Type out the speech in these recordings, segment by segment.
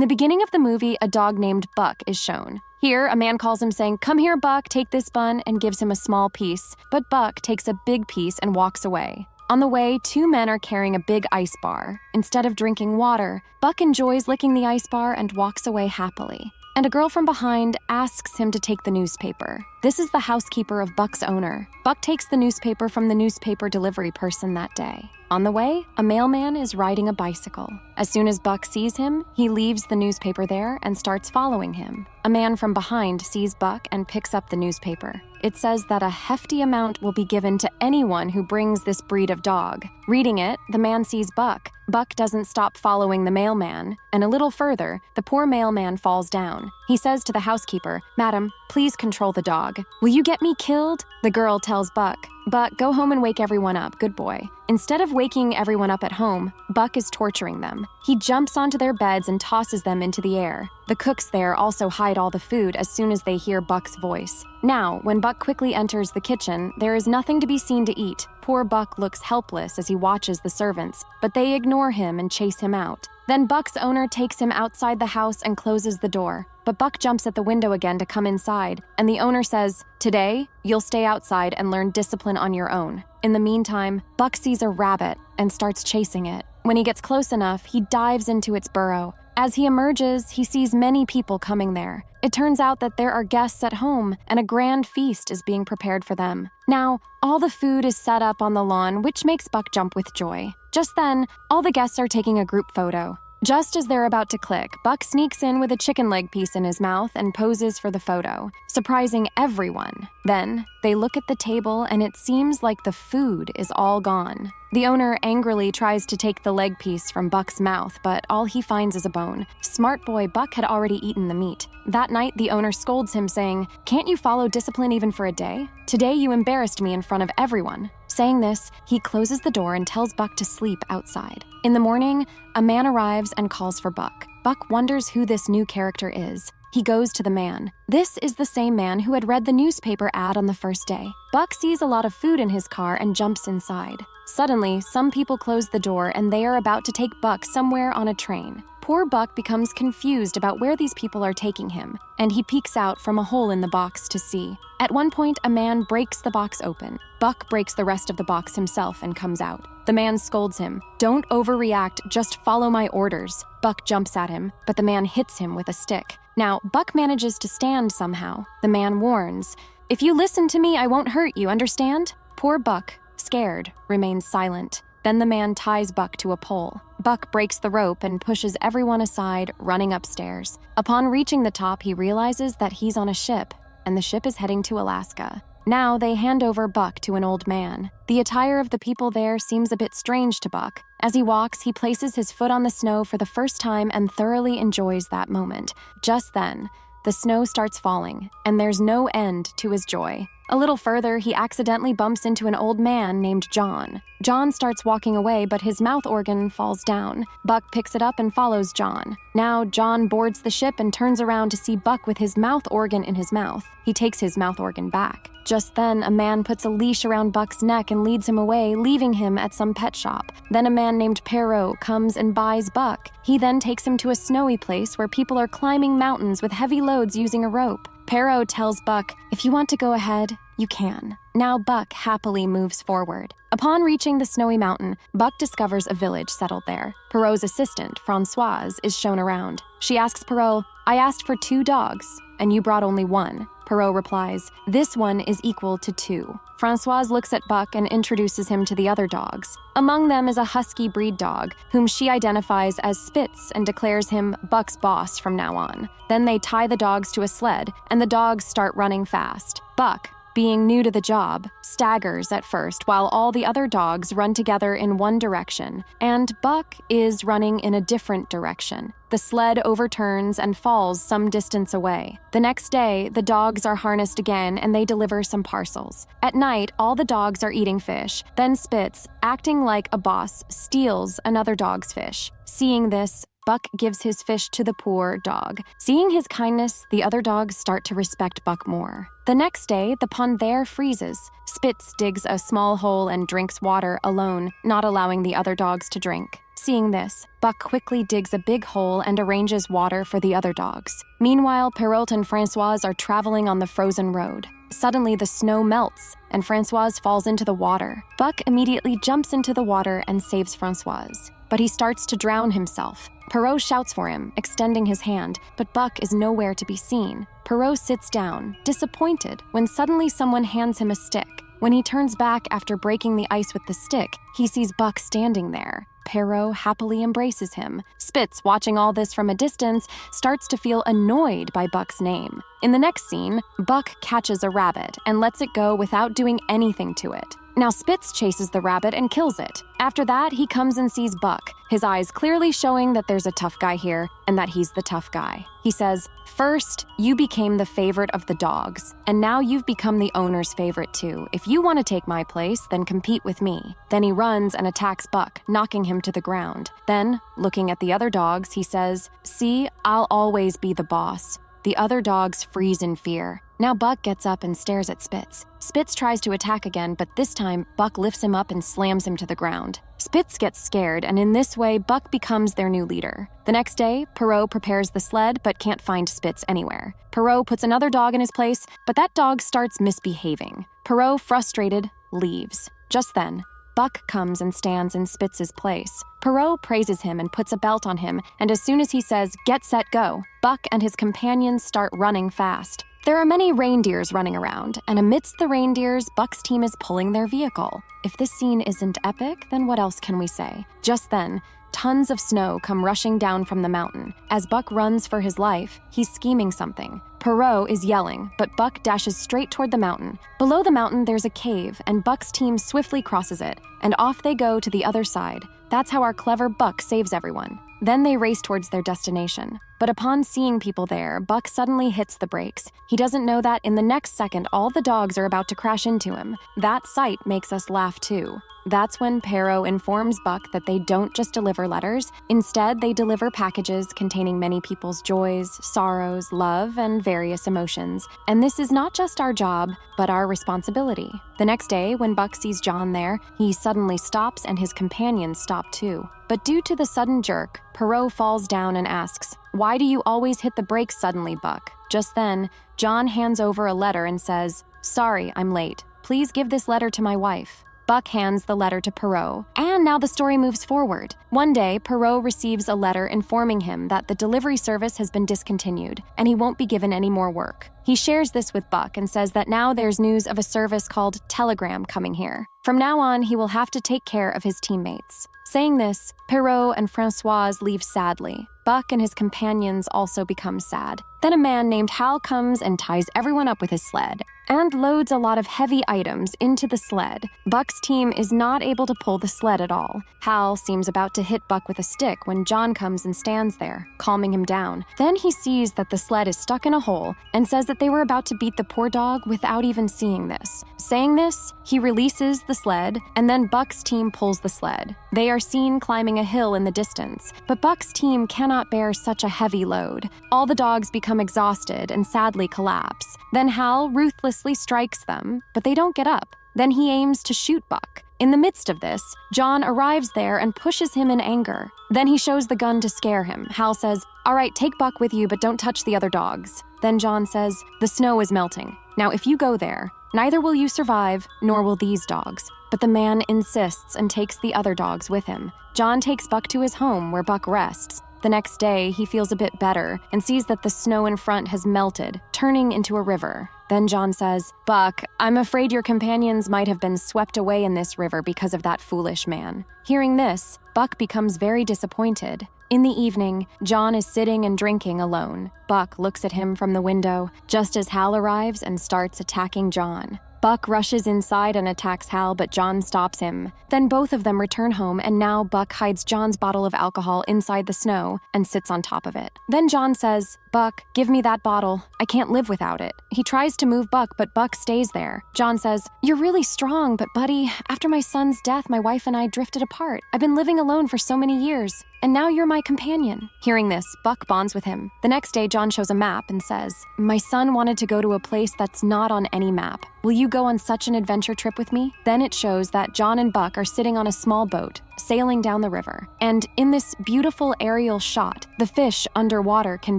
the beginning of the movie, a dog named Buck is shown. Here, a man calls him saying, "Come here, Buck, take this bun," and gives him a small piece. But Buck takes a big piece and walks away. On the way, two men are carrying a big ice bar. Instead of drinking water, Buck enjoys licking the ice bar and walks away happily. And a girl from behind asks him to take the newspaper. This is the housekeeper of Buck's owner. Buck takes the newspaper from the newspaper delivery person that day. On the way, a mailman is riding a bicycle. As soon as Buck sees him, he leaves the newspaper there and starts following him. A man from behind sees Buck and picks up the newspaper. It says that a hefty amount will be given to anyone who brings this breed of dog. Reading it, the man sees Buck. Buck doesn't stop following the mailman, and a little further, the poor mailman falls down. He says to the housekeeper, "Madam, please control the dog. Will you get me killed?" The girl tells Buck, "Buck, go home and wake everyone up, good boy." Instead of waking everyone up at home, Buck is torturing them. He jumps onto their beds and tosses them into the air. The cooks there also hide all the food as soon as they hear Buck's voice. Now, when Buck quickly enters the kitchen, there is nothing to be seen to eat. Poor Buck looks helpless as he watches the servants, but they ignore him and chase him out. Then Buck's owner takes him outside the house and closes the door. But Buck jumps at the window again to come inside, and the owner says, "Today, you'll stay outside and learn discipline on your own." In the meantime, Buck sees a rabbit and starts chasing it. When he gets close enough, he dives into its burrow. As he emerges, he sees many people coming there. It turns out that there are guests at home, and a grand feast is being prepared for them. Now, all the food is set up on the lawn, which makes Buck jump with joy. Just then, all the guests are taking a group photo. Just as they're about to click, Buck sneaks in with a chicken leg piece in his mouth and poses for the photo, surprising everyone. Then, they look at the table and it seems like the food is all gone. The owner angrily tries to take the leg piece from Buck's mouth, but all he finds is a bone. Smart boy Buck had already eaten the meat. That night, the owner scolds him, saying, "Can't you follow discipline even for a day? Today you embarrassed me in front of everyone." Saying this, he closes the door and tells Buck to sleep outside. In the morning, a man arrives and calls for Buck. Buck wonders who this new character is. He goes to the man. This is the same man who had read the newspaper ad on the first day. Buck sees a lot of food in his car and jumps inside. Suddenly, some people close the door and they are about to take Buck somewhere on a train. Poor Buck becomes confused about where these people are taking him, and he peeks out from a hole in the box to see. At one point, a man breaks the box open. Buck breaks the rest of the box himself and comes out. The man scolds him, "Don't overreact, just follow my orders." Buck jumps at him, but the man hits him with a stick. Now, Buck manages to stand somehow. The man warns, "If you listen to me, I won't hurt you, understand?" Poor Buck, scared, remains silent. Then the man ties Buck to a pole. Buck breaks the rope and pushes everyone aside, running upstairs. Upon reaching the top, he realizes that he's on a ship, and the ship is heading to Alaska. Now they hand over Buck to an old man. The attire of the people there seems a bit strange to Buck. As he walks, he places his foot on the snow for the first time and thoroughly enjoys that moment. Just then, the snow starts falling, and there's no end to his joy. A little further, he accidentally bumps into an old man named John. John starts walking away, but his mouth organ falls down. Buck picks it up and follows John. Now, John boards the ship and turns around to see Buck with his mouth organ in his mouth. He takes his mouth organ back. Just then, a man puts a leash around Buck's neck and leads him away, leaving him at some pet shop. Then a man named Perrault comes and buys Buck. He then takes him to a snowy place where people are climbing mountains with heavy loads using a rope. Perrault tells Buck, "If you want to go ahead, you can." Now Buck happily moves forward. Upon reaching the snowy mountain, Buck discovers a village settled there. Perrault's assistant, Françoise, is shown around. She asks Perrault, "I asked for 2 dogs, and you brought only 1. Perrault replies, "This one is equal to 2. Françoise looks at Buck and introduces him to the other dogs. Among them is a husky breed dog, whom she identifies as Spitz and declares him Buck's boss from now on. Then they tie the dogs to a sled, and the dogs start running fast. Buck, being new to the job, staggers at first while all the other dogs run together in one direction, and Buck is running in a different direction. The sled overturns and falls some distance away. The next day, the dogs are harnessed again and they deliver some parcels. At night, all the dogs are eating fish. Then Spitz, acting like a boss, steals another dog's fish. Seeing this, Buck gives his fish to the poor dog. Seeing his kindness, the other dogs start to respect Buck more. The next day, the pond there freezes. Spitz digs a small hole and drinks water alone, not allowing the other dogs to drink. Seeing this, Buck quickly digs a big hole and arranges water for the other dogs. Meanwhile, Perrault and Françoise are traveling on the frozen road. Suddenly, the snow melts, and Françoise falls into the water. Buck immediately jumps into the water and saves Françoise, but he starts to drown himself. Perrault shouts for him, extending his hand, but Buck is nowhere to be seen. Perrault sits down, disappointed, when suddenly someone hands him a stick. When he turns back after breaking the ice with the stick, he sees Buck standing there. Perrault happily embraces him. Spitz, watching all this from a distance, starts to feel annoyed by Buck's name. In the next scene, Buck catches a rabbit and lets it go without doing anything to it. Now Spitz chases the rabbit and kills it. After that, he comes and sees Buck, his eyes clearly showing that there's a tough guy here and that he's the tough guy. He says, "First, you became the favorite of the dogs, and now you've become the owner's favorite too. If you want to take my place, then compete with me." Then he runs and attacks Buck, knocking him to the ground. Then, looking at the other dogs, he says, "See, I'll always be the boss." The other dogs freeze in fear. Now Buck gets up and stares at Spitz. Spitz tries to attack again, but this time, Buck lifts him up and slams him to the ground. Spitz gets scared, and in this way, Buck becomes their new leader. The next day, Perrault prepares the sled, but can't find Spitz anywhere. Perrault puts another dog in his place, but that dog starts misbehaving. Perrault, frustrated, leaves. Just then, Buck comes and stands in Spitz's place. Perrault praises him and puts a belt on him, and as soon as he says, "Get set, go," Buck and his companions start running fast. There are many reindeers running around, and amidst the reindeers, Buck's team is pulling their vehicle. If this scene isn't epic, then what else can we say? Just then, tons of snow come rushing down from the mountain. As Buck runs for his life, he's scheming something. Perrault is yelling, but Buck dashes straight toward the mountain. Below the mountain, there's a cave, and Buck's team swiftly crosses it, and off they go to the other side. That's how our clever Buck saves everyone. Then they race towards their destination. But upon seeing people there, Buck suddenly hits the brakes. He doesn't know that in the next second, all the dogs are about to crash into him. That sight makes us laugh too. That's when Perrault informs Buck that they don't just deliver letters. Instead, they deliver packages containing many people's joys, sorrows, love, and various emotions. And this is not just our job, but our responsibility. The next day, when Buck sees John there, he suddenly stops and his companions stop too. But due to the sudden jerk, Perrault falls down and asks, "Why do you always hit the brakes suddenly, Buck?" Just then, John hands over a letter and says, "Sorry, I'm late. Please give this letter to my wife." Buck hands the letter to Perrault, and now the story moves forward. One day, Perrault receives a letter informing him that the delivery service has been discontinued, and he won't be given any more work. He shares this with Buck and says that now there's news of a service called Telegram coming here. From now on, he will have to take care of his teammates. Saying this, Perrault and Françoise leave sadly. Buck and his companions also become sad. Then a man named Hal comes and ties everyone up with his sled and loads a lot of heavy items into the sled. Buck's team is not able to pull the sled at all. Hal seems about to hit Buck with a stick when John comes and stands there, calming him down. Then he sees that the sled is stuck in a hole and says that they were about to beat the poor dog without even seeing this. Saying this, he releases the sled, and then Buck's team pulls the sled. They are seen climbing a hill in the distance, but Buck's team cannot bear such a heavy load. All the dogs become exhausted and sadly collapse. Then Hal ruthlessly strikes them, but they don't get up. Then he aims to shoot Buck. In the midst of this, John arrives there and pushes him in anger. Then he shows the gun to scare him. Hal says, "All right, take Buck with you, but don't touch the other dogs." Then John says, "The snow is melting. Now if you go there, neither will you survive, nor will these dogs." But the man insists and takes the other dogs with him. John takes Buck to his home where Buck rests. The next day, he feels a bit better and sees that the snow in front has melted, turning into a river. Then John says, "Buck, I'm afraid your companions might have been swept away in this river because of that foolish man." Hearing this, Buck becomes very disappointed. In the evening, John is sitting and drinking alone. Buck looks at him from the window, just as Hal arrives and starts attacking John. Buck rushes inside and attacks Hal, but John stops him. Then both of them return home, and now Buck hides John's bottle of alcohol inside the snow and sits on top of it. Then John says, "Buck, give me that bottle. I can't live without it." He tries to move Buck, but Buck stays there. John says, "You're really strong, but buddy, after my son's death, my wife and I drifted apart. I've been living alone for so many years, and now you're my companion." Hearing this, Buck bonds with him. The next day, John shows a map and says, "My son wanted to go to a place that's not on any map. Will you go on such an adventure trip with me?" Then it shows that John and Buck are sitting on a small boat. sailing down the river. And in this beautiful aerial shot, the fish underwater can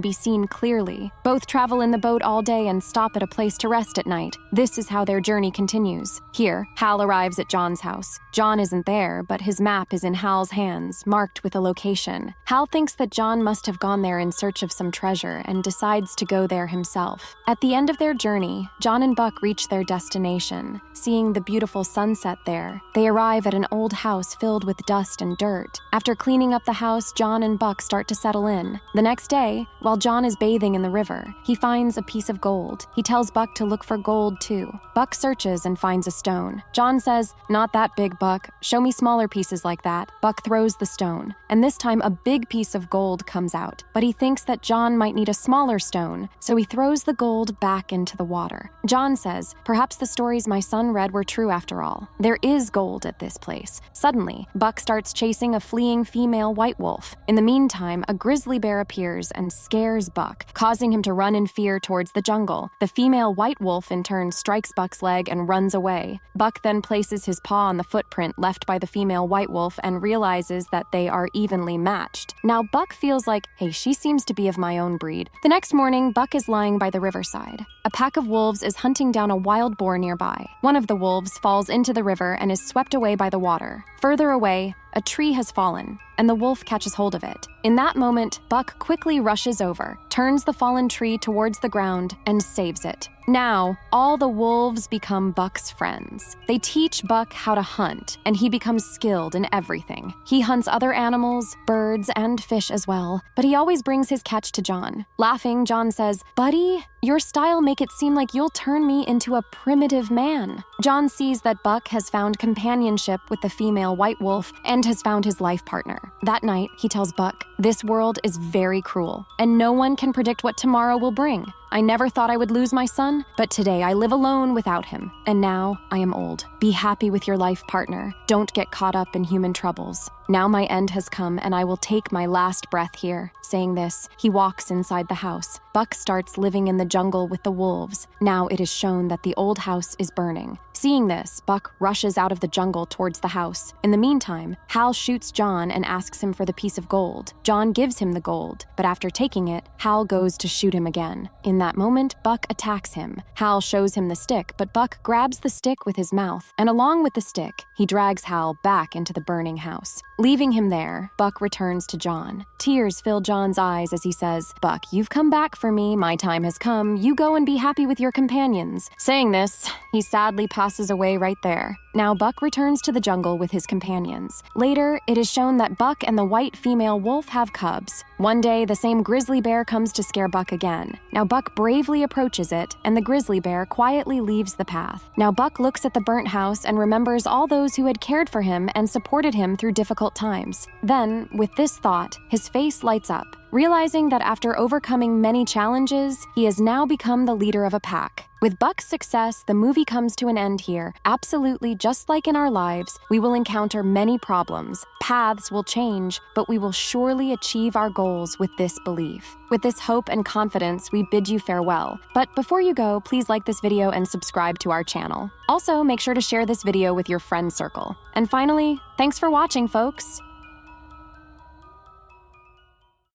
be seen clearly. Both travel in the boat all day and stop at a place to rest at night. This is how their journey continues. Here, Hal arrives at John's house. John isn't there, but his map is in Hal's hands, marked with a location. Hal thinks that John must have gone there in search of some treasure and decides to go there himself. At the end of their journey, John and Buck reach their destination. Seeing the beautiful sunset there, they arrive at an old house filled with dust and dirt. After cleaning up the house, John and Buck start to settle in. The next day, while John is bathing in the river, he finds a piece of gold. He tells Buck to look for gold too. Buck searches and finds a stone. John says, "Not that big, Buck. Show me smaller pieces like that." Buck throws the stone, and this time a big piece of gold comes out. But he thinks that John might need a smaller stone, so he throws the gold back into the water. John says, "Perhaps the stories my son read were true after all. There is gold at this place." Suddenly, Buck starts chasing a fleeing female white wolf. In the meantime, a grizzly bear appears and scares Buck, causing him to run in fear towards the jungle. The female white wolf in turn strikes Buck's leg and runs away. Buck then places his paw on the footprint left by the female white wolf and realizes that they are evenly matched. Now Buck feels like, hey, she seems to be of my own breed. The next morning, Buck is lying by the riverside. A pack of wolves is hunting down a wild boar nearby. One of the wolves falls into the river and is swept away by the water. Further away, a tree has fallen, and the wolf catches hold of it. In that moment, Buck quickly rushes over, turns the fallen tree towards the ground, and saves it. Now, all the wolves become Buck's friends. They teach Buck how to hunt, and he becomes skilled in everything. He hunts other animals, birds, and fish as well, but he always brings his catch to John. Laughing, John says, "Buddy, your style make it seem like you'll turn me into a primitive man." John sees that Buck has found companionship with the female white wolf and has found his life partner. That night, he tells Buck, "This world is very cruel, and no one can predict what tomorrow will bring. I never thought I would lose my son, but today I live alone without him, and now I am old. Be happy with your life partner. Don't get caught up in human troubles. Now my end has come, and I will take my last breath here." Saying this, he walks inside the house. Buck starts living in the jungle with the wolves. Now it is shown that the old house is burning. Seeing this, Buck rushes out of the jungle towards the house. In the meantime, Hal shoots John and asks him for the piece of gold. John gives him the gold, but after taking it, Hal goes to shoot him again. In that moment, Buck attacks him. Hal shows him the stick, but Buck grabs the stick with his mouth, and along with the stick, he drags Hal back into the burning house. Leaving him there, Buck returns to John. Tears fill John's eyes as he says, "Buck, you've come back for me. My time has come. You go and be happy with your companions." Saying this, he sadly passes away right there. Now Buck returns to the jungle with his companions. Later, it is shown that Buck and the white female wolf have cubs. One day, the same grizzly bear comes to scare Buck again. Now Buck bravely approaches it, and the grizzly bear quietly leaves the path. Now Buck looks at the burnt house and remembers all those who had cared for him and supported him through difficult times. Then, with this thought, his face lights up, realizing that after overcoming many challenges, he has now become the leader of a pack. With Buck's success, the movie comes to an end here. Absolutely, just like in our lives, we will encounter many problems. Paths will change, but we will surely achieve our goals with this belief. With this hope and confidence, we bid you farewell. But before you go, please like this video and subscribe to our channel. Also, make sure to share this video with your friend circle. And finally, thanks for watching, folks.